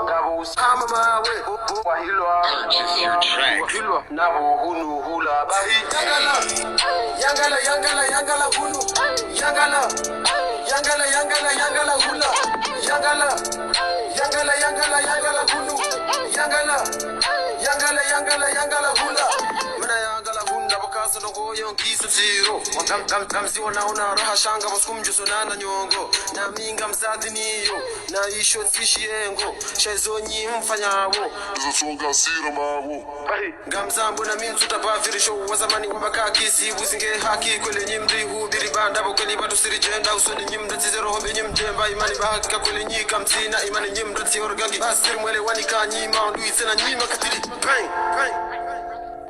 Ngabo usama mawe wahilwa nabo hunu hula bahi yangala hunu yangala hula yangala hunu yangala hula mana yangala hunda bakaza no goyo nkisa zero kamsi wanaona roha shanga baskumjuso nana nyongo na minga mzadi niyo na isho tishiengo shezo nyimfanyawo zosonga sira mawo ngamzambo na minsuta bavirisho wazamani wabakakisi buzinge haki kwele nyimri hubiri banda bokeli batu siri jenda usoni nyimda tizero hobe nyimjemba imani bahaka kwele nyika mtina imani nyimda tiorgangi basir mwele wanika nyima ndu itena nyima katili bang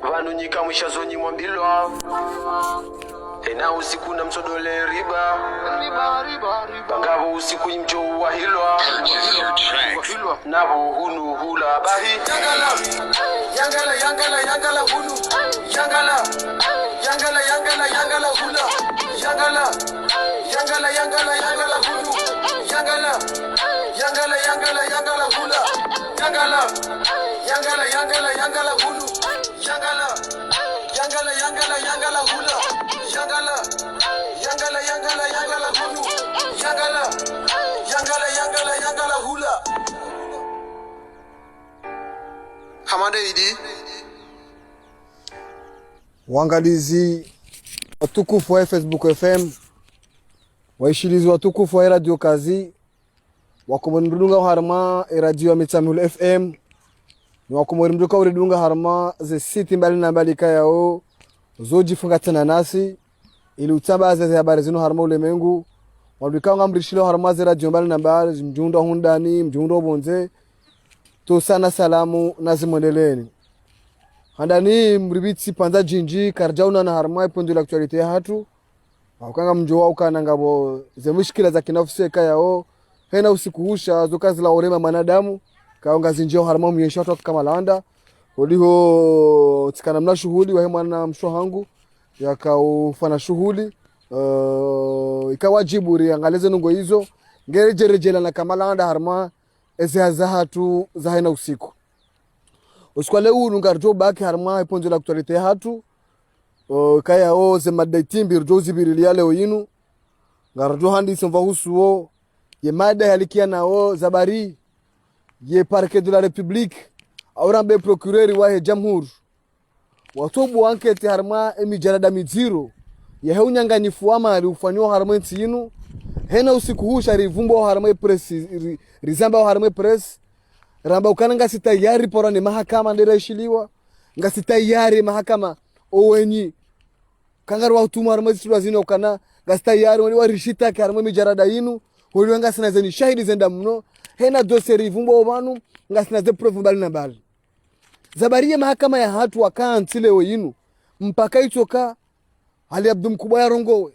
vanu nyika mwishazo nyimwambilwa ena usiku na msodole riba bangabo usiku imjo wahilwa nabo hunu hula bahi yangala hunu yangala hula yangala hunu yangala hula yangala hunu yangala hula yangala hunu yangala hula hamada idi waangalizi watukufu wa Facebook FM, waishilizi watukufu wa Radio Kazi, wakomorindunga harma radio Mitsamul FM, ni wakomorindunga uridunga harma ze siti mbali na mbali kayao zojifunga tena nasi ili utabaza za habari zinu harma ulemengu wadukanga mrishilo harma ze radio mbali na mbali mjundo hundani mjundo bonze to sana salamu nazimondeleni handani mribitsi panza jinji karjauna na harma ipondo l'actualité hatu wakanga mjoa ukana ngabo ze mushkila za kinafsi kayao hena usikuhusha zokazi la urema manadamu kaonga zinjio harma myesha watu kama landa holiho tikana mna shughuli wa mwana msho hangu yakaufana shughuli ikawajibu riangaleze nungo hizo ngerejela na kama landa harma eze zahatu zahena usiku usikwale uru ngarjo baki harma iponzo l'actualité hatu kaya oze madaitimbi rjozi birilia leo yinu ngarjo handi somva husuo ye mada yalikia nao zabari ye parquet de la République aurambe procureur wa jamhur watobu enquête harma emijarada miziro ye heunyanganyifu amali ufanywa harma ntinu hena usiku huu sharivumbo harma press rizamba harma press ramba ukananga sitayari porani mahakama ndera ishiliwa ngasitayari mahakama owenyi kangarwa utuma harma zitwa zino kana ngasitayari wali warishita harma mijarada yinu holiwanga sina zeni shahidi zenda mno hena dossier rivumbo obanu ngasina ze proof mbali na mbali zabariye mahakama ya hatu wakaantile oyinu mpaka itoka Ali Abdul Mkubwa ya rongowe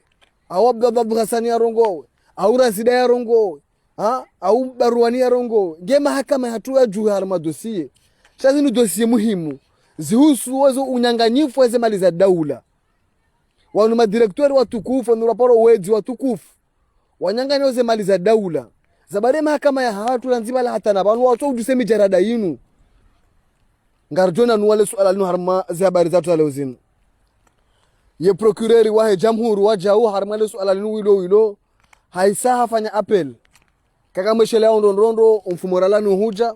au Abdul Hasani ya rongowe au Razida ya rongowe au Baruani ya rongowe ge mahakama ya hatu ya juu harma dossier shazinu dossier muhimu zihusu wazo unyanganyifu weze mali za daula wanu madirektori watukufu wanu raporo wedi watukufu wanyangani weze mali za daula zabare mahakama ya hatu lanzima la hata na banu watu ujusemi jarada yinu ngarjona nuwale suala linu harma za habari zatu za leozinu ye procureur wa jamhur wajau harma le suala linu wilo haisa hafanya appel kaka meshele rondo umfumorala nu huja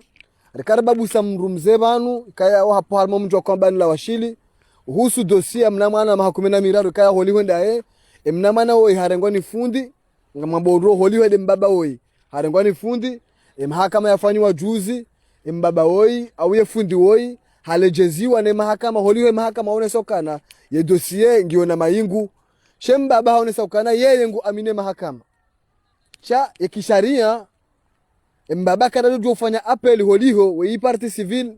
rikarbabu samrumze banu kaya wa hapo harma mjwa kwa bani la washili husu dossier mnamana mahakumena miraru kaya holiwenda mnamana wo harengoni fundi ngamabodro holiwede mbaba oi harengoni fundi mahakama yafanywa juzi mbaba oi au ye fundi oi halejeziwa ne mahakama holiwe mahakama onesokana ye dossier ngiona maingu shembaba onesokana yeye ngu amine mahakama cha yakisharia mbaba kana ndio ufanya appel holiho we partie civile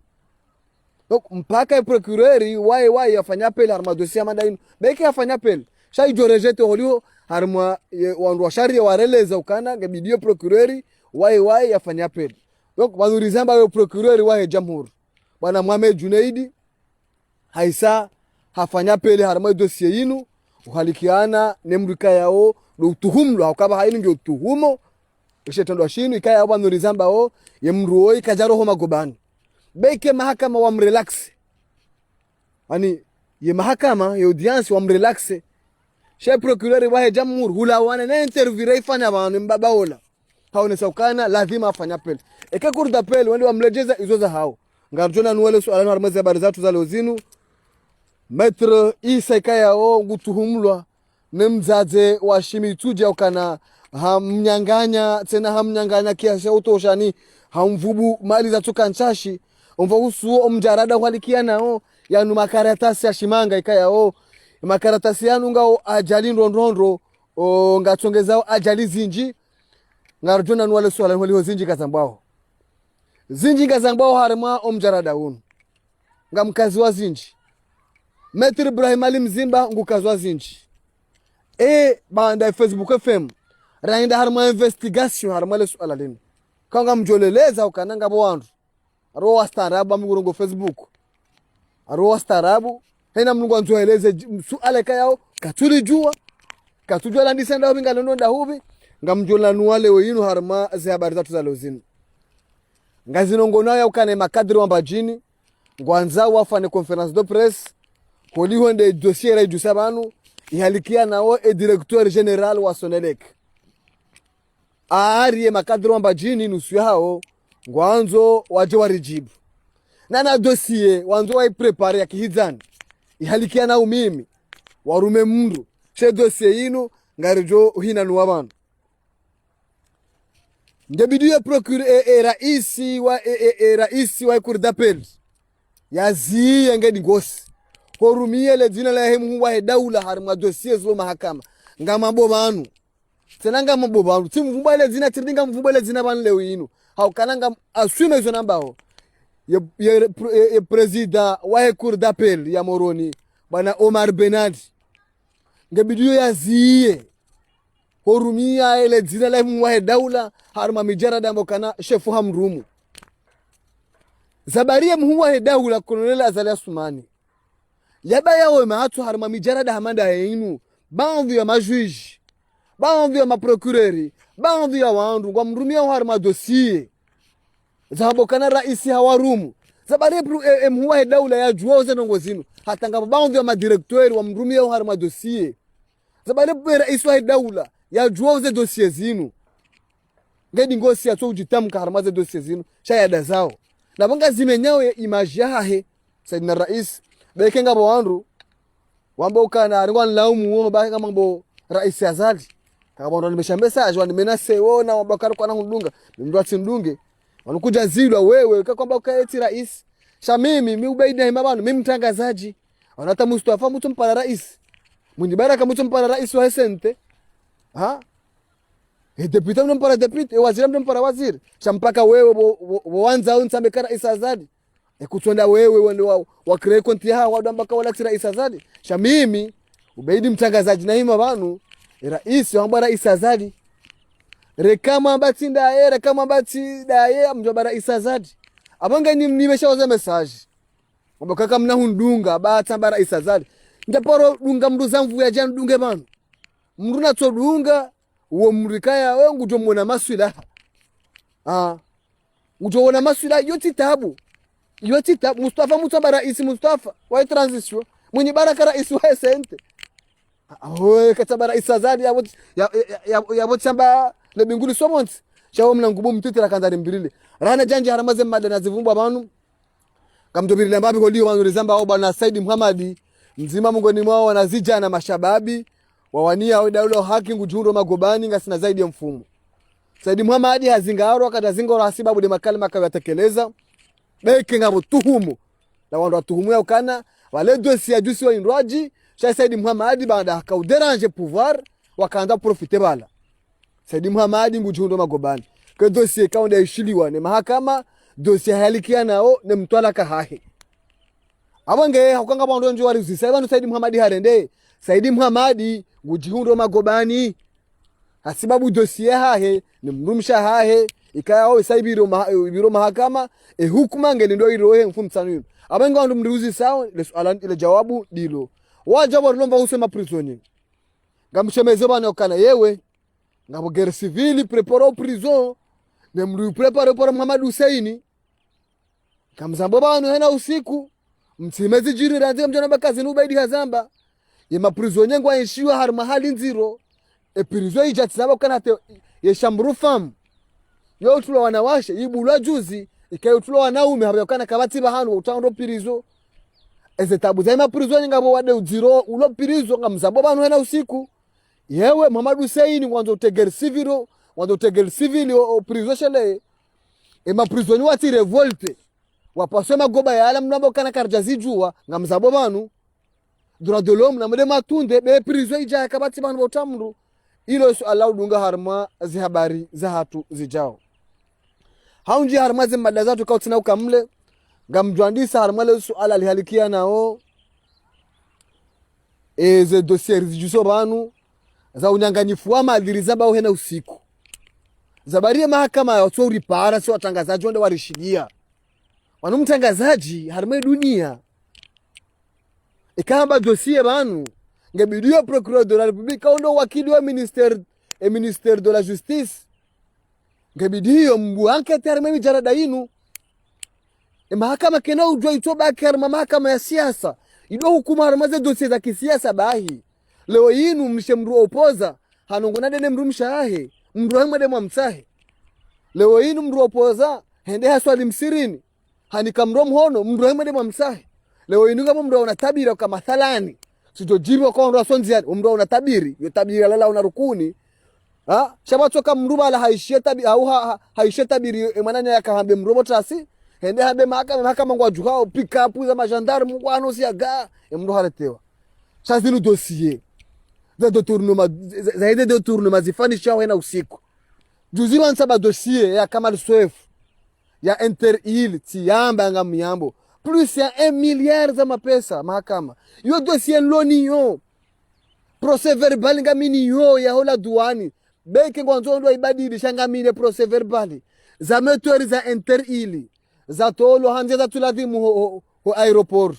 donc mpaka procureur wai afanya appel harma dossier madainu beke afanya appel cha ijorejete holiho harma wandu wa sharia wareleza ukana ngabidio procureur wai afanya appel donc wanurizamba yo procureur wa jamhur bwana Mohamed Junaidi haisa hafanya appel harma dossier yinu uhalikiana nemrika yao do tuhumlo hakaba haini ndio tuhumo ishetendwa shinu ikaya aba nurizamba o ye mruo ikajaro ho magobani beke mahakama wa mrelax ani ye mahakama ye audience wa mrelax she procureur wa jamhuri hula wana na interview ifanya abantu mbabaola haone saukana lazima afanya apel eka kurda apel wende wamlejeza izo za hao ngarjona nuwele swala na harmazi habari zatu za lozinu Maître Isa ikaya o ngutuhumlwa nemzaze wa Shimituja ukana hamnyanganya tena hamnyanganya kiasi utoshani hamvubu mali za tukanchashi umvahusu omjarada walikia nao yanu makaratasi ya shimanga ikaya o makaratasi yanu ngao ajali ndondondro ngatsongezao ajali zinji ngarjona nwale swala waliho zinji kazambao harma omjarada unu ngamkazi wa zinji Maître Ibrahim Ali Mzimba ngukazi wa zinji banda Facebook FM rainda harma investigation harma le swala lini kanga mjoleleza ukananga bwandu aro wastarabu amgurongo Facebook aro wastarabu hena mnungu anzoeleze swala kayao katujua la ndisenda ubinga londa hubi ngamjola nuwale weyinu harma ze habari zatu za lozini ngazinongo nayo ukane makadri wa mbajini ngwanza wafane conference de presse koliho nde dossier ra idusabanu ihalikia nao directeur general wa Sonelec aariye makadri wa mbajini nusu hao ngwanzo waje warijibu na dossier wanzo wa prepare ya kihizani ihalikia nao mimi warume mndu she dossier yinu ngarijo hina nuwa banu ndebiduye procureur raisi wa cour d'appel yaziye ngedi ngosi horumie le jina la hemu wa daula harma dossier zo mahakama ngama bobanu tsenanga mabobanu timvumba ile jina tirdinga mvumba ile jina ban leo yinu haukananga assume zo nambao ye president wa cour d'appel ya Moroni bana Omar Benadi ngebiduye yaziye horumia ile jina la hemu wa daula harma mijara dambo kana shefu hamrumu zabaria mhuwa daula Colonel Azali Asumani yaba yawe maatu harma mijarada hamanda yinu baadhi ya majuji baadhi ya maprocureur baadhi ya wandu kwa mrumia harma dossier zabo kana raisi hawarumu zabare mhuwa daula ya juoze nongozinu hata ngaba baadhi ya madirecteur wa mrumia harma dossier zabare raisi wa daula ya juoze dossier zinu ngedi ngosi ya ujitamka harma za dossier zinu shayada zao na banga zimenyao image yahe saidina rais bekenga bwandu wambo kana ngwa laumu wo ba kama mbo rais Azali kama nimesha message wa nimenase wona wabakari kwa nangudunga mndu atindunge wanakuja zilwa wewe kwamba ukaeti rais sha mimi ubaidi na mabano mimi mtangazaji wanata Mustafa mtu mpara rais mwenye baraka mtu mpara rais wa sente deputy mpara deputy waziri mpara waziri sha mpaka wewe wanza unsambe kara rais Azali ekutonda wewe wende wa create konti hawa wadu ambaka wala tira Rais Azali sha mimi ubaidi mtangazaji na hima banu rais wamba Rais Azali rekama batinda rekama batida mjoba Rais Azali abanga nimeshaoza message wamba kaka mna hundunga batamba Rais Azali ndaporo dunga mndu zamvu ya jana dunge banu mndu na todunga uo mrikaya wangu jomona maswila ujona maswila yoti tabu Mustafa Mutaba rais Mustafa wa transition mwenye baraka rais wa sente kataba Rais Azali ya botsamba le binguli somont shawo mnangubu mtitira kanzari mbirile rana janje haramaze madana zivumba banu kamtobirile mbabi holiyo wanuri zamba au bana Said Muhammad mzima mungoni mwao wanazija na mashababi wawania wa daula haki ngujundo magobani ngasina zaidi ya mfumo Said Muhammad hazingaro katazingo hasibabu de makalima kayatekeleza beke ngabo tuhumu na wandu atuhumu ya ukana wale dossier ya jusi wa indwaji sha Said Muhammad baada kauderange pouvoir wakaanza profite bala Said Muhammad ngujundo magobani ke dossier kaunda ishiliwa ne mahakama dossier halikia nao ne mtwala kahahe abange hakanga bandu njo wali uzisa banu Said Muhammad harende Said Muhammad ngujundo magobani hasibabu dossier hahe ne mrumsha hahe ikayao saibiro biro mahakama hukuma ngeli ndo irohe mfumtsanu abange ndo mruzi sawa ile jawabu dilo wajabu lomba usema prisoni ngamshemeze bana okana yewe ngabo guerre civile preparo prison ne mru prepare para Muhammad Hussein kamzambo banu hena usiku mtimezi jiri ranze mjana bakazi nubaidi hazamba yema prison nyengwa yeshiwa har mahali nziro prison ijatsaba kana te yeshamru fam yo tulo wanawashe ibulwa juzi ikayo tulo wanaume habakana kabati bahanu utando prison ezetabu za prison ngabo wade uziro ulo prison ngamzambo banu hena usiku yewe Muhammad Hussein ngwanzo tegel civil wando tegel civil o prison shele ma prison wati revolte wapasema goba ya alam nabo kana karjazi jua ngamzabo banu droit de l'homme namde matunde be prison ija kabati banu botamru ilo su Allah dunga harma zihabari za hatu zijao haunji harma zimada zatu kautina ukamle ngamjwandisa harma le su ala lihalikia nao ze dossier zijuso banu za unyanganyifu wa madhiri zaba uhena usiku zabarie mahakama ya watu ripara si watangazaji wande warishigia wanumtangazaji harma dunia ikamba dossier banu ngebidio procureur de la république ondo wakili wa ministère de la justice ngebidio mbu enquête harma mijarada inu mahakama kena ujwa itoba harma mahakama ya siasa ido hukuma harma za dossier za kisiasa bahi leo yinu mshemru opoza hanongona dene mru mshahe mru hamade mwamsahe leo yinu mru opoza hende haswali msirini hanikamro mhono mru hamade mwamsahe leo yinu kama mru unatabiri kama mathalani sijojibu kwa mru asonziani mru unatabiri yo tabiri lala unarukuni shabato kama mru bala haishie tabiri au haishie tabiri mananya yakahambe mru botasi hende habe mahakama ngwa jukao pick up za magendarme ngwano siaga mru haletewa shazinu dossier za détournement zifanisha wena usiku juzi wansaba dossier ya Kamal Swef ya Inter-Il tiyamba nga miyambo plus ya 1 milliard za mapesa mahakama yo dossier loni yo procès verbal nga mini yo ya hola duani beke ngwanzo ndo ibadili shanga mine procès verbal za metori za Inter-Il za tolo hanje za tuladhimu ho aeroport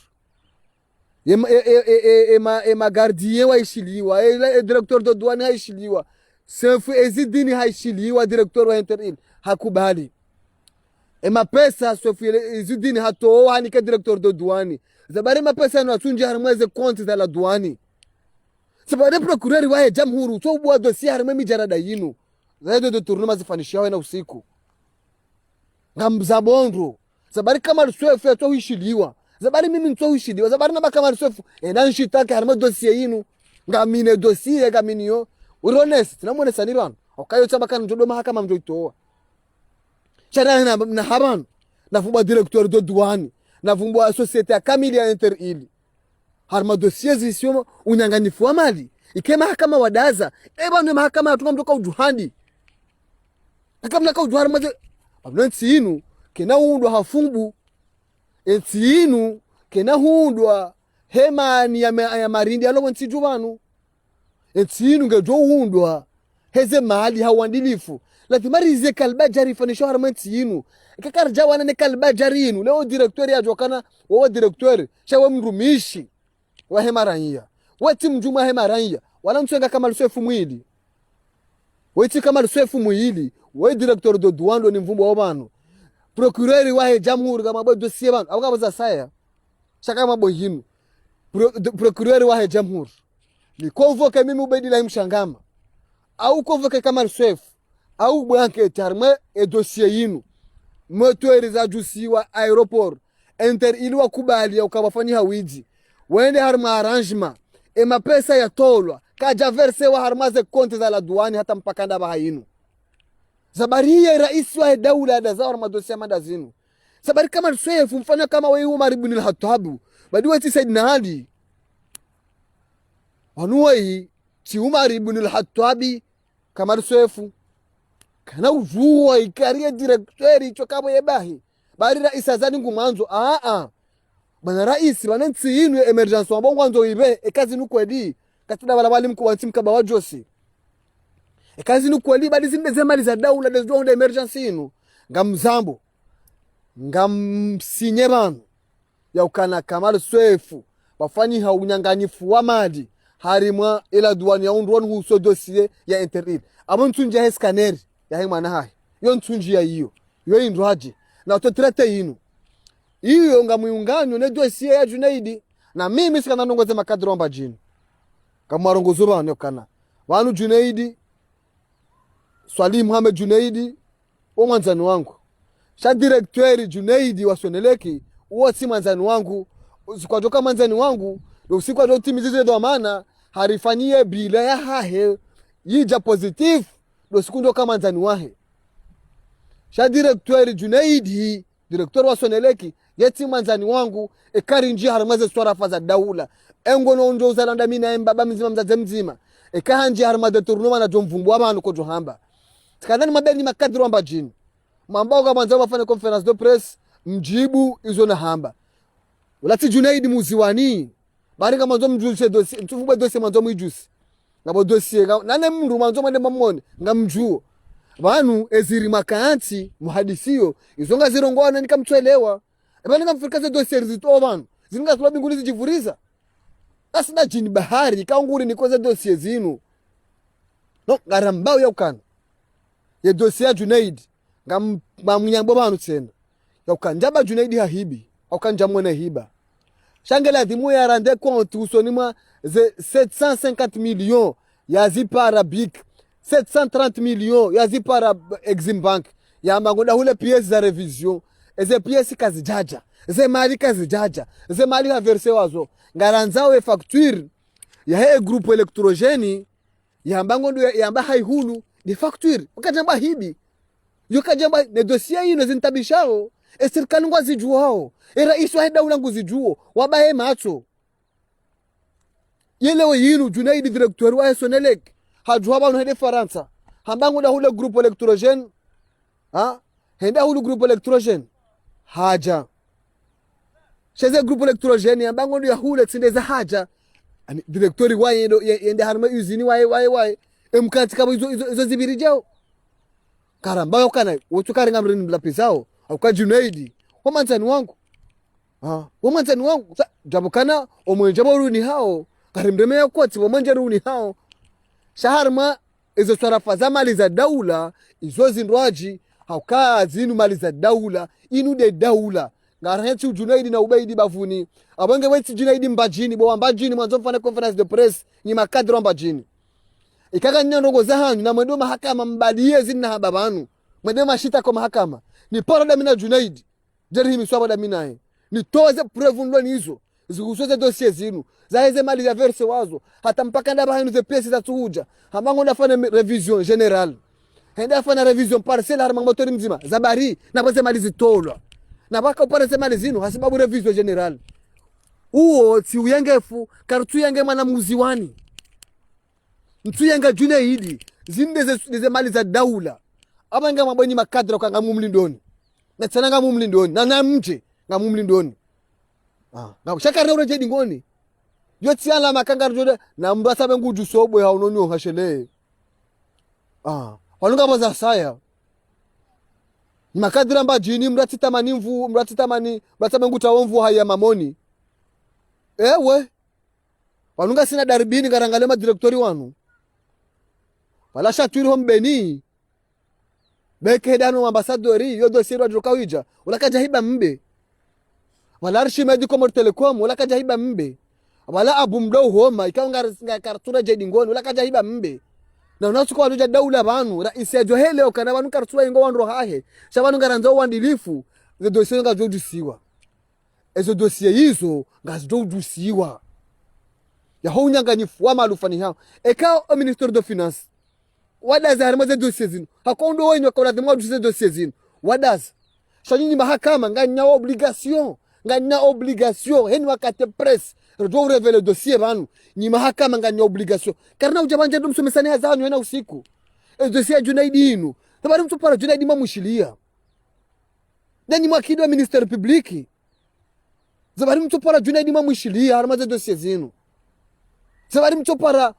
ema gardien waishiliwa directeur de douane haishiliwa sefu ezidini haishiliwa directeur wa Inter-Il hakubali ema pesa sefu ezidini hatoa hanike directeur de douane zabari mapesa no atunje harmweze compte za la douane sabari procureur wa jamhuri to bwa dossier harmwe mijarada yinu zaidi de tournoi zifanisha na usiku ngamzabondo zabari kama sefu to hishiliwa zabari mimi nto ushidi zabari na bakama risofu nshitaka harma dossier yinu ngamine dossier gaminio urones tunamwone sanirano okayo tabaka njodo mahakama mjoitoa chana na haban na fumba directeur de douane na fumba société Camelia Inter-Il harma dossier zisio unyanganifu wa mali ike mahakama wadaza bano mahakama tukamtoka ujuhandi akamna ka ujuhari maze abnansi yinu kena undo hafumbu etsinu kena hundwa hemani ya marindi alo nsiju banu etsinu ngejo hundwa heze mali hawandilifu lazima rize kalba jari fanisho harmenti yinu kakarja wana ne kalba jari yinu leo directeur ya jokana wa directeur shawa mrumishi wa hemaranya wati mjuma hemaranya wala mtwenga kama lusefu mwili wati kama lusefu mwili wa directeur de douane ni mvumbo wa banu procureur wa jamhuri kama bo dossier banu abukabaza saya shaka mabo hinu procureur wa jamhuri ni convoque mimi ubedila mshangama au convoque kama chef au bwanke tarme e dossier yinu motori za jusiwa aeroport Inter-Il wa kubali ya ukabafanya hawiji wende harma arrangement e mapesa ya tolwa kaja verse wa harmaze konti za la douane hata mpaka ndaba hayinu zabari ya rais wa daula da zawar madosia madazinu sabari kama chef mfanya kama wewe Umar ibn al-Khattab badiwa ti Saidina Ali anuwai ti Umar ibn al-Khattab kama chef kana ujuwa ikaria directeur icho kabo yebahi bari rais azani ngumanzo bana rais bananti yinu emergency wabongo nzo ibe ekazi nukwedi katina bala bali mkuu wa mkaba wa Josi ekazi nukwedi bali zinde zemali za daula dezo nda emergency yinu ngamzambo ngamsinye banu ya ukana Kamal Swefu wafanyi ha unyanganyifu wa madi harimwa ila duani ya undwan huso dossier ya internet amon tunja he scanner ya he mana hai yo ntunji ya hiyo yo indwaje na utotrete yinu hiyo ngamuunganyo ne dossier ya Junaidi na mimi sikana ndongoze makadro amba jini kama rongozo bano kana wanu Junaidi Swali Muhammad Junaidi o mwanzani wangu sha directeur Junaidi wa Soneleki uo si mwanzani wangu usikwajoka mwanzani wangu usiku ndo timizize ndo maana harifanyie bila ya hahe yija positive ndo siku ndo kama mwanzani wahe sha directeur Junaidi directeur wa Soneleki yeti mwanzani wangu ekari njia haramaze swara faza daula engono ndo uzalanda mina mbaba mzima mzaze mzima ekahanje haramaze turnuma na jomvumbu abantu ko johamba tikadani mabeni makadro amba jini mamboga mwanzo wafanya conference de presse mjibu izo na hamba ulati Junaidi muziwani bari kama mwanzo mjulse dossier mtufubwe dossier mwanzo mwijusi ngabo dossier nane mndu mwanzo mwende mamone ngamjuo banu eziri makanti muhadisio izo ngazirongwana nikamtwelewa ebani ngamfirikaze dossier zito banu zinga tulabi nguli zijivuriza asina jini bahari kaunguri nikoze dossier zinu no garambao yaukana ye dossier ya Junaidi ngamunyambo banu tsena yaukandaba Junaidi hahibi aukanja mwene hiba shangela dimu ya rende compte usonima ze 750 millions ya zipa arabic 730 millions ya zipa ara Exim Bank ya mangoda hule pièces za revision eze pièces kazijaja ze mali kazijaja ze mali ha verse wazo ngaranzawe facture ya he groupe electrogeni ya mbangondo ya mba haihulu di facture ukajamba hibi yukajamba ne dossier yino zintabishao serikali ngwazijuao rais wa daula nguzijuo wabahe macho yelewe yinu Junaidi directeur wa Sonelek hajua bano hede Faransa hambango da hule groupe electrogène henda hulu groupe electrogène haja sheze groupe electrogène hambango ya hule tsindeza haja ani directeur wa yende harma usine wae emkati kama izo zibiri jao karamba yokana wotukari ngamrini mlapizao kwa Junaidi wamanzani wangu wamanzani wangu jabukana omwenje boruni hao karimdeme yakoti wamanje runi hao shaharma izo swarafa za mali za daula izo zindwaji hauka zinu mali za daula inu de daula ngaranti Junaidi na Ubaidi bavuni abange weti Junaidi mbajini bo mbajini mwanzo mfana conference de presse ni makadro mbajini ikaga nyongo za hanyu na mwendo mahakama mbadie zina hababanu mwendo mashita kwa mahakama ni paroda mina Junaidi jeri miswaba da minae ni toze preuve ndo nizo zikusoze dossier zinu zaeze mali ya verse wazo hata mpaka ndaba hinu ze pièces za tuhuja hamango ndafanya revision general henda fanya revision parcelle harma motori mzima zabari na baze mali zitolwa na baka upare mali zinu hasibabu revision general uo si uyengefu karutu yenge mwana muziwani mtu yenga Junaidi zinde ze mali za daula abanga mabonyi makadra kwa ngamumlindoni na tsana ngamumlindoni na namje ngamumlindoni ngabo shakara ure jadi ngoni yoti ala makangara jode na mbasa benguju sobwe ha unonyo hashele walunga baza saya ni makadra mba jini mrati tamani mrati benguta womvu haya mamoni ewe walunga sina daribini garangalema directori wanu wala shaturi hombeni beke dano ambassadori yo dossier wa jokawija ulakaja hiba mbe wala arshi medical telecom ulakaja hiba mbe wala abumdo homa ikaunga kartura jedingoni ulakaja hiba mbe na unasuko waluja daula banu rais ya johele okana banu kartura ingo wanro hahe shabanu garanzo wandilifu ze dossier nga jojusiwa ezo dossier hizo ngazojusiwa ya hounyanganyifu wa malufani hao eka minister de finance wadaza harima ze dossier zinu hakondo wenye kwa lazima dossier dossier zinu wadaza shanyini mahakama nganya obligation heni wakati press redo revele dossier banu ni mahakama nganya obligation karna ujabanje ndo msomesani hazanyu hena usiku dossier Junaidi inu tabari mtu para Junaidi mamushilia ndani mwakido minister public zabari mtu para Junaidi mamushilia harima ze dossier zinu zabari mtu para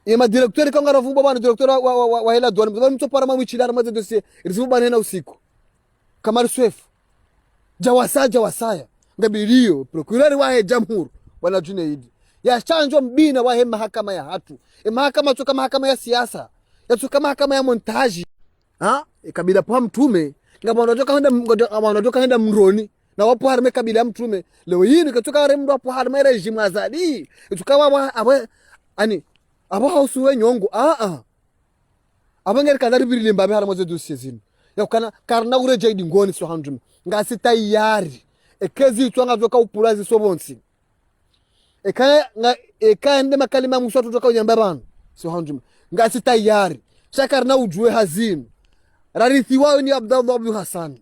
yema directeur kanga rafuba bana directeur wa hela douane zabari mtu para mamushilia harima ze dossier rifuba hena usiku kamar swef jawasaya ngabilio procureur wa jamhuri bwana Junaidi ya chanjo mbina wa mahakama ya hatu mahakama toka mahakama ya siasa ya toka mahakama ya montaji kabila pa mtume ngama wanatoka henda mroni na wapo harme kabila mtume leo hii nikatoka wale mtu wapo harme regime azadi tukawa abo hausuwe nyongo abangere kadari biri limbabe harmo ze dossier zinu yakana karna ure jaidi ngoni so handum ngasi tayari ekezi twanga toka upulazi sobonsi eka ende makalima musoto toka unyamba bana so handum ngasi tayari shakarna ujue hazinu rarithi wao ni Abdallah Abu Hassan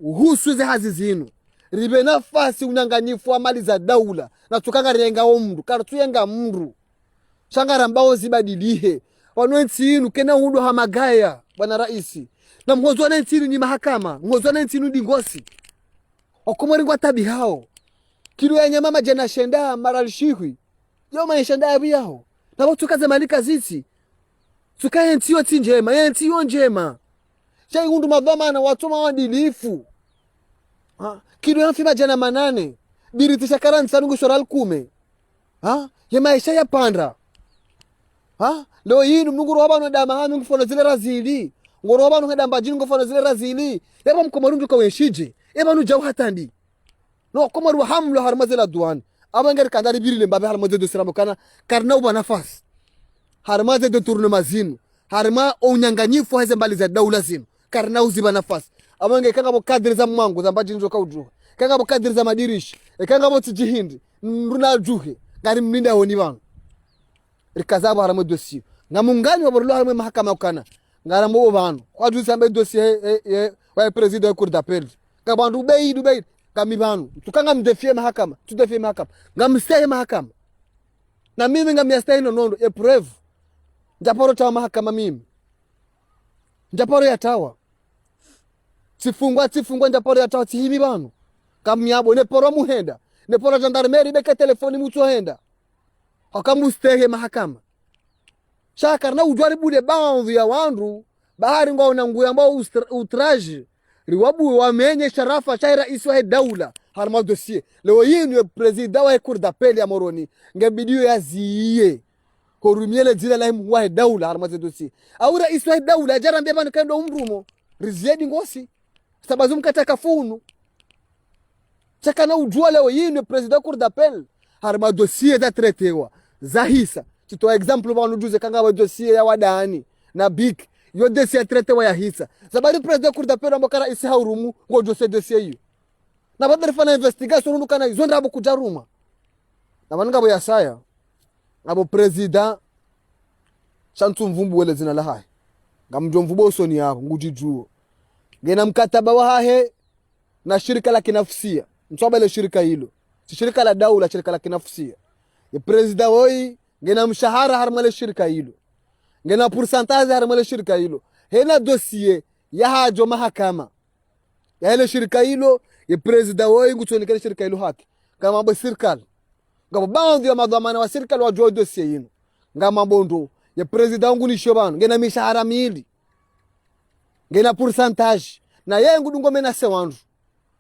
uhusu ze hazi zinu ribe nafasi unyanganyifu wa mali za daula na tukanga renga omndu karatuyenga mndu shangara mbao zibadilihe wanwensi inu kena hudu hamagaya bwana raisi na mhozo na ntinu ni mahakama mhozo na ntinu dingosi okomori ngwa tabi hao kilu ya nyama jana shenda maralishihwi yoma yeshenda yao na watu kaze malika zizi tukaye ntio tinjema ye ntio njema chai hundu madhama na watu mawadilifu kilu ya mfima jana manane biritisha karansa nungu shoral kume ya maisha ya panda leo yinu mnunguru wabanu ndama hanu ngufona zile razili ngoro wabanu ndamba jini ngufona zile razili yaba mkomarundu kwa weshije yaba nu jaw hatandi no komaru hamlu harmazela duan abangar kandari birile mbabe harmaze do siramo kana karna uba nafasi harmaze do tournement zinu harma onyanganyifu haze mbali za daula zinu karna uziba nafasi abange kanga bo kadri za mwangu za mbajini zoka ujuha kanga bo kadri za madirishi kanga bo tijihindi mruna juhe ngari mlinda honi bana rikazabu haramo dossier ngamungani waborlo haramo mahakama ukana ngaramo bano kwa juzi ambe dossier wa president wa cour d'appel kabandu Dubai kamibanu tukanga mdefie mahakama tudefie mahakama ngamstay mahakama na mimi ngamiastay nondo preuve njaporo tawa mahakama mimi njaporo ya tawa tifungwa njaporo ya tawa tihimi bano kamyabo ne poro muhenda ne poro gendarmerie beke telefoni mutu henda akamustehe mahakama shakar na ujwari bude baadhi ya wandu bahari ngwa unangu ambao utraji riwabu wamenye sharafa cha rais wa daula harma dossier leo yinu president wa cour d'appel ya Moroni ngabidio yaziye korumiele jina la wa daula harma dossier au rais wa daula jarambia bana kando umrumo riziedi ngosi sababu mkataka funu chaka na ujwa leo yinu president wa cour d'appel harma dossier da tretewa zahisa tutoa example bano juze kanga wa dossier ya wadani na big yo dossier traité wa ya hisa sababu president cour d'appel ambakara isi haurumu ngo dossier hiyo na badari fana investigation ndu kana izo ndabo kujaruma na mananga bo ya saya abo president chantu mvumbu wele zina la hai ngamjo mvubo usoni yako ngujijuo ngena mkataba wa hahe na shirika la kinafsia msoba ile shirika hilo si shirika la daula shirika la kinafsia ya president woi ngena mshahara harmale shirika hilo ngena pourcentage harmale shirika hilo hena dossier ya hajo mahakama ya ile shirika hilo ya president woi ngutonikana shirika hilo haki kama mambo serikali ngabo baadhi ya madhamana wa serikali wajua dossier hilo ngama bondo ya president wangu ni shobano ngena mishahara mili ngena pourcentage na yeye ngudungo mena sewandu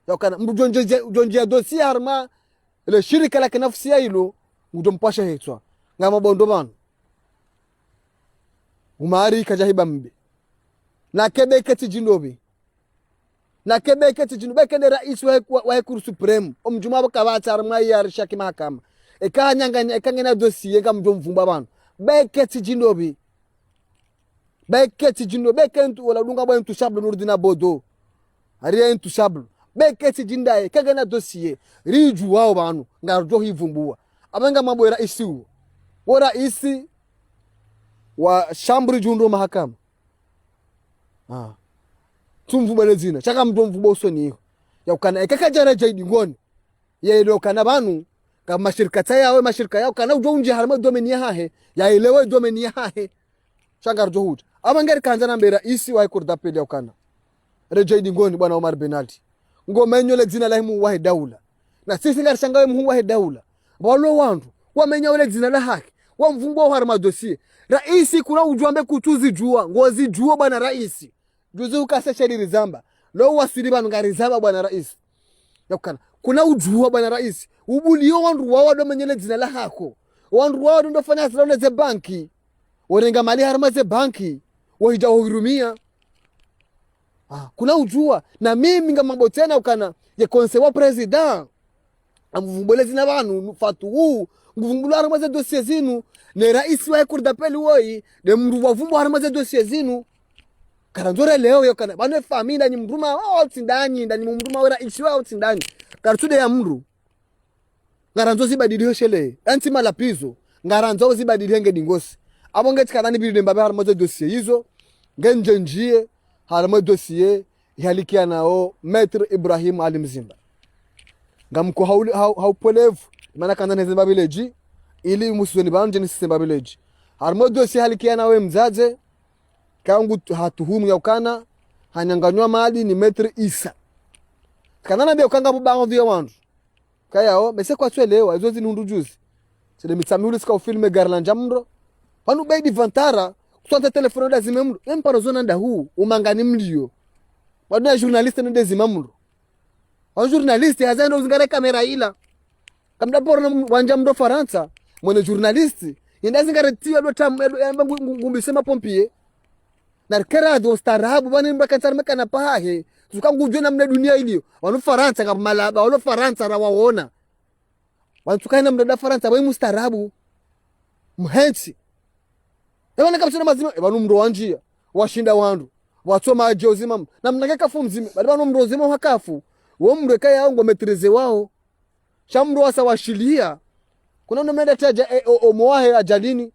yakana mjonje dossier harma ile shirika la kinafsia hilo ngutompasha hetwa ngama bondo bana umari kajahiba mbe na kebeketi jindobi na kebeketi jindobi kende rais wa cour supreme omjuma bakabata arma ya shaki mahakama ekanyanganya ekangena dossier ngamjo mvumba bana beketi jindobi bekentu wala dunga bwa intushablu nurdina bodo ariya intushablu beketi jindaye kangena dossier riju wao banu ngarjo hivumbua abanga mambo ya rais huo rais wa shambri jundo mahakama tumvubale zina chaka mdo mvubo usoni hiyo ya ukana ekaka jara jaidi ngoni ya ile ukana banu kama mashirika yao mashirika yao kana ujonje harma domeni hahe ya ilewe domeni hahe changar juhud abangari kanjana mbere rais wa cour d'appel ya ukana rejaidi ngoni bwana Omar Benalti ngomenyo le zina la mu wa daula na sisi ngari shangawe mu wa daula bolo wandu wamenya wale zina la haki wamvungwa harma dossier raisi kuna ujwambe kutuzi jua ngozi jua bwana raisi juzi ukase sheri rizamba lo wasiri bana ngari zamba bwana raisi yakana kuna ujua bwana rais ubulio wandu wao ndo menyele jina la hako wandu wao ndo fanya zile ze banki warenga mali harma ze banki wahija hurumia kuna ujua na mimi ngambo tena ukana ye konsewa president amuvumbole zina banu fatu huu nguvumbula harma ze dossier zinu ne rais wa cour d'appel woi de mru wavumbu harma ze dossier zinu karanzore leo yakana banu famila ni mruma wao tindani ndani mruma wa rais wao tindani kartude ya mru ngaranzo zibadilio shele anti malapizo ngaranzo zibadilio ngedingosi abo ngeti kadani bilide mbabe harma ze dossier hizo ngenjenjie harma dossier yalikia nao Maître Ibrahim Ali Mzimba ngamko haupolevu maana kanza Zimba village ili musuzoni banje ni Zimba village harma dossier yalikia nawe mzaze kangu hatuhumu yakana hanyanganywa mali ni Maître Isa kanana bia ukanga bubango vya wandu kayao mese kwa twelewa hizo zinundu juzi sile mitsamuli sika ufilme garlanja mro panu baidi vantara kusante telefono da zimemro emparo zona nda huu umangani mlio waduna journaliste nde zimamro wa journaliste hazana uzingare kamera ila kamda porno wanja mro Faransa mwene journaliste yenda zingare tiyo do tam ngumbi sema pompier na kerado starabu bani mbaka tarmeka na pahe tukangujwe na mna dunia ilio wanu Faransa kama malaba wanu Faransa rawaona wantukana mna Faransa bani mustarabu mhensi ebana kabisa mazima ebanu mro wanjia washinda wandu watoma ajozi mam na mnakeka fu mzime bali banu mro zima hakafu wo mreka yangu metreze wao shamro wasa washilia kuna ndo mnada taja omoahe ajalini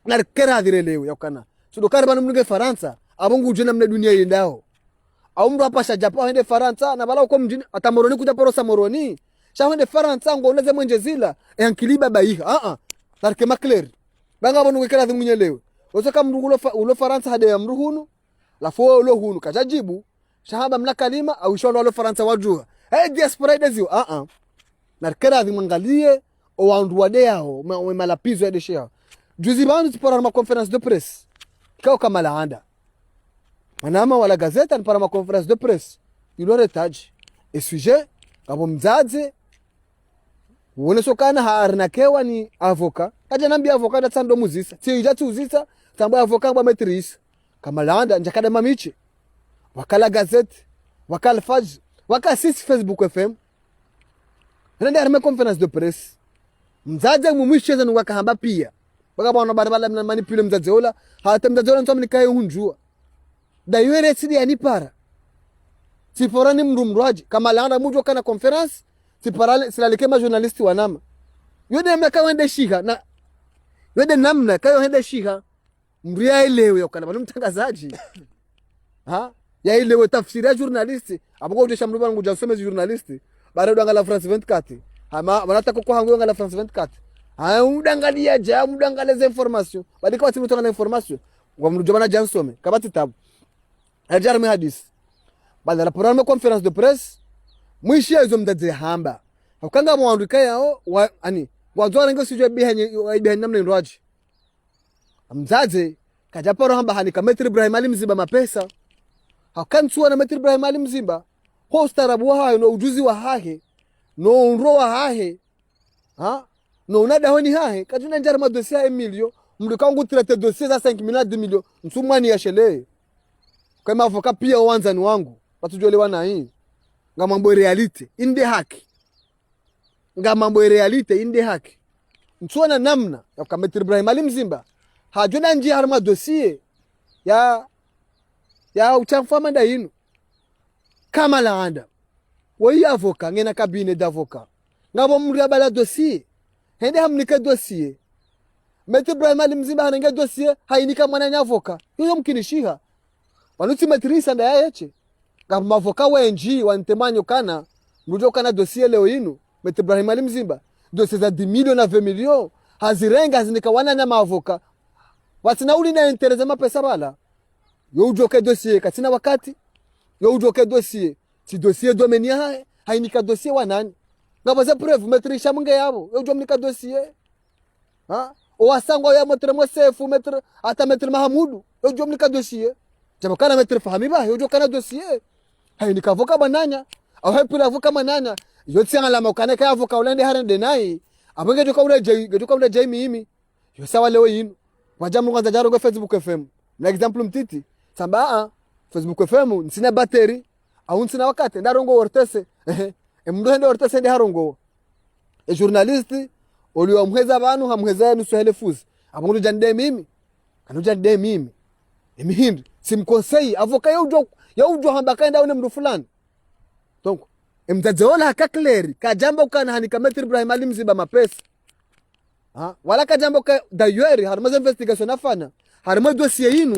na kera direlewe yakana sudo karba mnge Faransa abongu jena mna dunia yendao au mro hapa shajapo hende Faransa na bala uko mjini atamoroni kuja porosa moroni shahende Faransa ngo uneze mwenjezila yankiliba baiha tarke makler banga bonu wekala thimunyelewe osoka mrungulo ulo Faransa hade ya mruhunu la fo ulo hunu kajajibu shahaba mla kalima au shono ulo Faransa wajua diaspora dezio na kera thimangalie o wandu wade yao malapizo ya deshia juzi banu tipora ma conference de presse kao kama laanda manama wala gazeta para ma conference de presse ilo retaji e sujet kabo mzaze wone sokana harnakewa ni avoka kaja nambi avoka da tsando muzisa ti ijatu uzisa tamba avoka ba maîtrise kama laanda njakada mamiche wakala gazette wakala faj wakala Facebook FM nende arme conference de presse mzaze mumisheza nuka hamba pia baka bana barabara manipule mzaze ola hata mzaze ola ntomni kai hunjua da yere sidi anipara siporani mrumraji kama laanda mujo kana conference siparale silalike ma journalist wanama yode meka wende shika na yode namna kayo hende shika mria elewe yakana bali mtangazaji ya elewe tafsiri ya journalist abako ujesha mruba nguja usome journalist bare ngala France 24 ama wanataka kwa hangu ngala France 24 udangalia ja mudangaleze information bali kwa timu tongana information wa mrujana jansome kabati tabu ajarme hadis bali la programme conference de presse mwisho hizo mdaze hamba ukanga mwandika yao ani wazora ngo sijwe bihe namna ndoaji mzaze kajaporo hamba hani kama Maître Ibrahim Ali Mzimba mapesa hakansuwa na Maître Ibrahim Ali Mzimba hostarabu hayo no ujuzi wa hahe no unro wa hahe no unada honi hahe katuna njara madosia Emilio mlikangu traite dossier za 5 millions de millions msumani ya shele kama avoka pia wanzani wangu watujolewana hii ngamambo realite inde haki ngamambo realite inde haki mtuona namna ya kama Maître Ibrahim Ali Mzimba hajuna njia harma dossier ya uchamfama da yinu kama laanda woi avoka ngena cabinet d'avocat ngabo mria bala dossier hende hamnika dossier Maître Ibrahim Ali Mzimba hanenge dossier hainika mwana avoka hiyo mkinishiha wanuti matrisa nda yache kama avoka wenji wantemanyo kana mrujo kana dossier leo yinu Maître Ibrahim Ali Mzimba dossier za 10 millions na 20 millions hazirenga zinika wana na avoka watina uli na interesa mapesa bala yo ujoke dossier katina wakati yo ujoke dossier ti dossier domenia hainika dossier wanani ngabaza preuve metrisha munge yabo yo jomnika dossier o wasango ya Maître Mosefu Maître ata Maître Mahamudu yo jomnika dossier jamokana Maître Fahimi ba yo jokana dossier hainika avoka bananya au hepila avoka manana yotsi ngala makane ka avoka ulande harande nai abenge toka ule jai mimi yo sawa leo yinu wajamu kwanza jaro go Facebook FM na example mtiti samba Facebook FM nsina battery au nsina wakati ndarongo wortese emndo hende wortese ndi harongo journalist oliwa mheza abantu hamheza nusu helefuzi abongo jande mimi kanuja de mimi emihindi simkonsei avoka yaujo hamba kaenda une mdu fulani donc emtazeola hakakleri kajambo kana hanika Metri Ibrahim Ali Mzimba mapesa wala kajambo ka dayeri harma investigation afana harma dossier yinu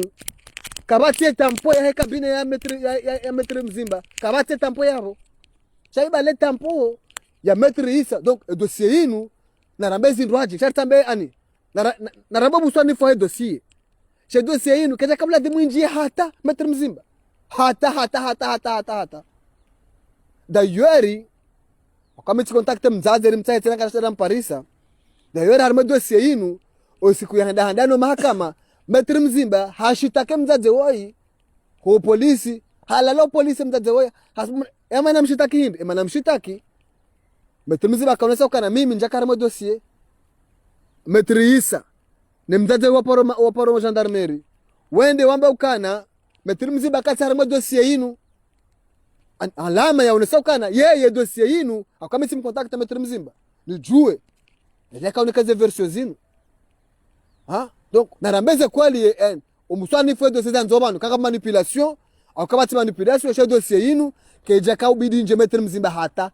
kabati tampo ya kabine ya Metri Mzimba kabati tampo yabo chaiba le tampo ya Metri Isa donc dossier yinu na rambezi ndwaji chartambe ani na ramba buswani fo dossier chez dossier yinu kaja kabla de mwinji hata Metri Mzimba hata dayeri wakamiti kontakte mzazi mtsaye tena kasha Mparisa dayeri harma dossier yinu osiku ya ndano mahakama Metri Mzimba hashitake mzazi woi ko polisi halalo polisi mzazi woi ema namshitaki hindi ema namshitaki Metri Mzimba kaonesa kana mimi njaka harma dossier Metri Isa ni mzazi waporo gendarmerie wende wamba ukana Metri Mzimba kati harma dossier yinu alama ya unesa ukana yeye dossier yinu akamiti mkontakta Metri Mzimba nijue nileka unikaze version zinu donc narambeze kweli umuswani fwe dossier za nzobano kaka manipulation au kama manipulation chez dossier yinu keja ka ubidi nje Metri Mzimba hata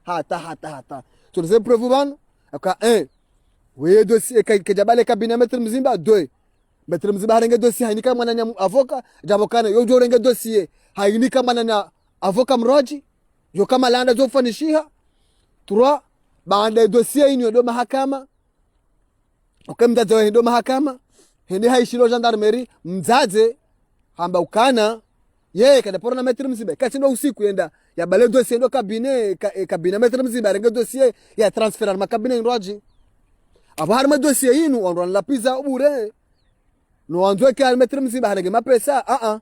tunze preuve bano aka we dossier keja bale kabina Metri Mzimba 2 Metri Mzimba harenge dossier hanika mwana nya avoka jabokana yo jorenge dossier hainika mwana nya avoka mroji yo kama landa zo fanishiha 3 baada dossier yinu do mahakama okemdaze do mahakama hende haishilo gendarmerie mzaze hamba ukana yeye kada porona Metri Mzimba katindo usiku yenda ya bale dossier ndo kabine Metri Mzimba renge dossier ya transfer ma kabine nroji abo harma dossier yinu onron la pizza ubure no anzwe ka Metri Mzimba harege mapesa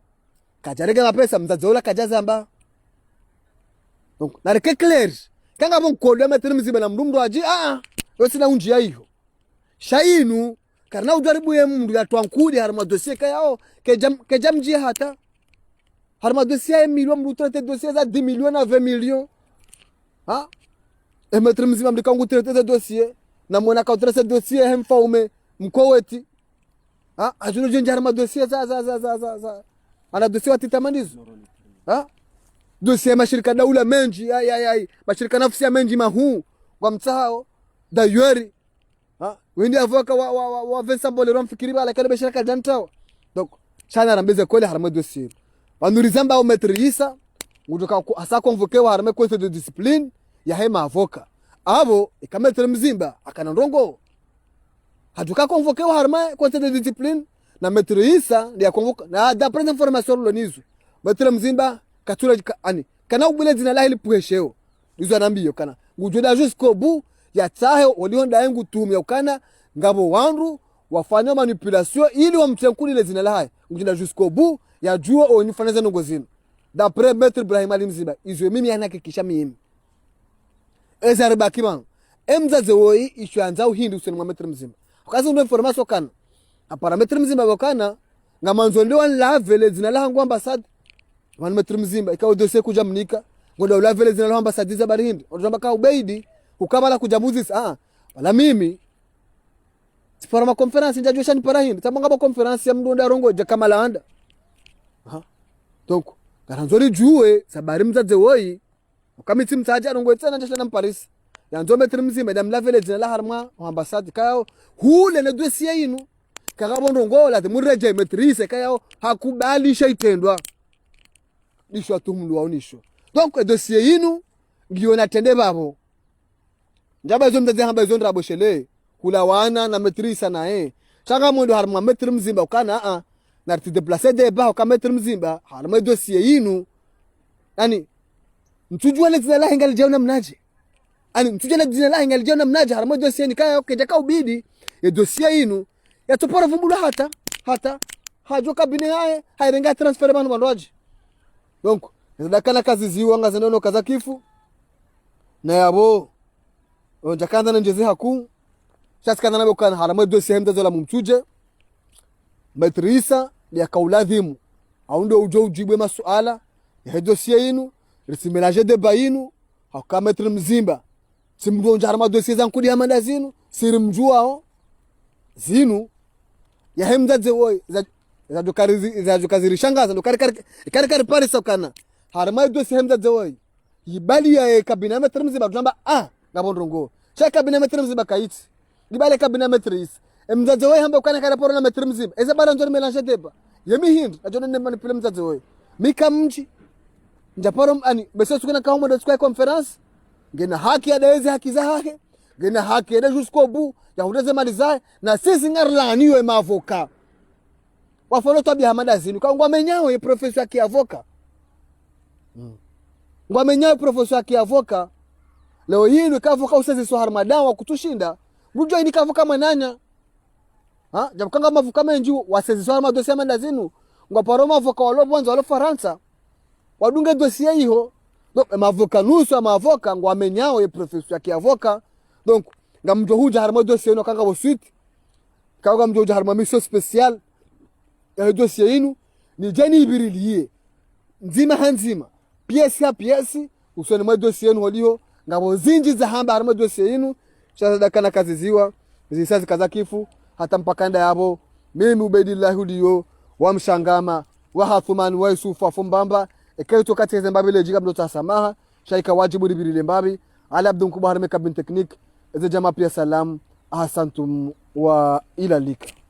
kajarege mapesa mzaze ola kajazamba donc nareke clair kanga bon kodo Metri Mzimba na mndu nroji yosina unjia hiyo shainu karna ujaribu ye mndu ya twankudi harma dossier kayao kejamjia hata harma dossier million mndu traite dossier za 10 millions na 20 millions Metri Mzimba mdikangu traite dossier na mwana ka traite dossier hemfaume mkoweti ajuno jenja harma dossier za ana dossier watitamanizo dossier mashirika daula menji mashirika nafsi ya menji mahu kwa mtao dayeri wendi avoka wa Vincent Bolero mfikiri bala kale beshaka jantao donc chana rambeze kweli harma dossier banurizamba au Metri Isa ngutoka hasa convoquewa harma conseil de discipline ya hema avoka abo Metri Mzimba akana ndongo hatuka convoquewa harma conseil de discipline na Metri Isa ndia convoca na d'après information lonizo Metri Mzimba katula ani kana ubule zina la ile puesheo izo anambio kana ngujoda jusqu'au bout ya tsahe walionda yangu tumia ukana ngabo wandu wafanya manipulation ili wamtenkuli le zina lahaye ngujinda jusqu'au bout ya juo onifanaza nongozini d'après Metri Ibrahim Ali Mzimba izo mimi yanakikisha mimi ezarba kiman emzaze woi ishuanza uhindi useni mwa Metri Mzimba kazi ndo information kana apara Metri Mzimba wakana ngamanzo ndio lave le zina lahangu ambassade wan Metri Mzimba ikawa dossier kuja mnika ngoda lave le zina lahangu ambassade za barindi odamba ka ubeidi ukabala kujamuzisi wala mimi sipara ma conference njajosha ni para hindi tabanga ba conference ya mndonda rongo je kama laanda donc garanzori juwe sabari mzaze woi ukamiti mtaja rongo tsana njasha na Paris yanzo Metri Mzimba dam la village la harma ambassade kayo hule ne dossier yinu kagabondo ngola de mureje Metri Isa kayo hakubali shaitendwa nisho atumlu waonisho donc dossier yinu ngiyo natende babo njaba zo mzaze hamba zo ndrabo shele kula wana na Metri Isa na changa mondo harma Metri Mzimba ukana na ti déplacer de ba ka Metri Mzimba harma dossier yinu yani mtujua le zina la hingali jauna mnaje ani mtujua le zina la hingali jauna mnaje harma dossier ni kaya keja ubidi ya dossier yinu ya topora vumbula hata hajo kabine hairenga transfer banu bandoaje donc ndakana kazi ziwa ngazanono kaza kifu na yabo jakanda njeze haku shaskana nabe kan harama dossier hemda zola mumtuje matrisa ya kauladhimu au ndio ujo ujibwe masuala ya dossier yinu risimelaje de bayinu hakama metri mzimba simdo harama dossier zankudi hamanda zinu sirimjuao zinu ya hemda zewoy za dokari shangaza dokari kari pare sokana harama dossier hemda zewoy yibali ya kabina metri mzimba tunamba ngabondrongo cha kabina metri mzimba kaiti libale kabina metris mzaze wewe hamba ukana kana poro na metri mzima eza bana ndio melange deba yemi hind ajona ne manipule mzaze wewe mikamji njaporo ani bese sukuna ka homo kwa conference ngena haki ya daezi haki za hake ngena haki ya jusqu'au bout ya hudeze mali zae na sisi ngarlani we mavoka wafolo tabia hamada zinu kwa ngwamenyao ye professeur ki avoka ngwamenyao professeur ki avoka leo hii kavoka usezi so harmadan wa kutushinda mujo ini kavoka mananya jamkanga mavuka menju wasezi so harmadan dossier manda zinu ngaparo mavoka walo bonzo walo Faransa wadunge dossier hiyo donc mavoka nusu mavoka ngwamenyao ye professeur ki avoka donc ngamjo huja harmadan dossier no kanga bo suite kaga mjo huja harmadan mission spécial ya dossier inu ni jeni ibirilie nzima hanzima pièce ya pièce usoni mwa dossier inu holio ngabo zinji za hamba harma dossier yinu shasa kana kazi ziwa zisazi kaza kifu hata mpakanda yabo mimi Ubedillah hudiyo wa mshangama wa Hathman wa Yusufu afumbamba ekaito kati Zimbabwe lejika mdota samaha shaika wajibu libiri mbabi ala abdun kuba harme kabin technique eze jama pia salam ahsantum wa ila lika.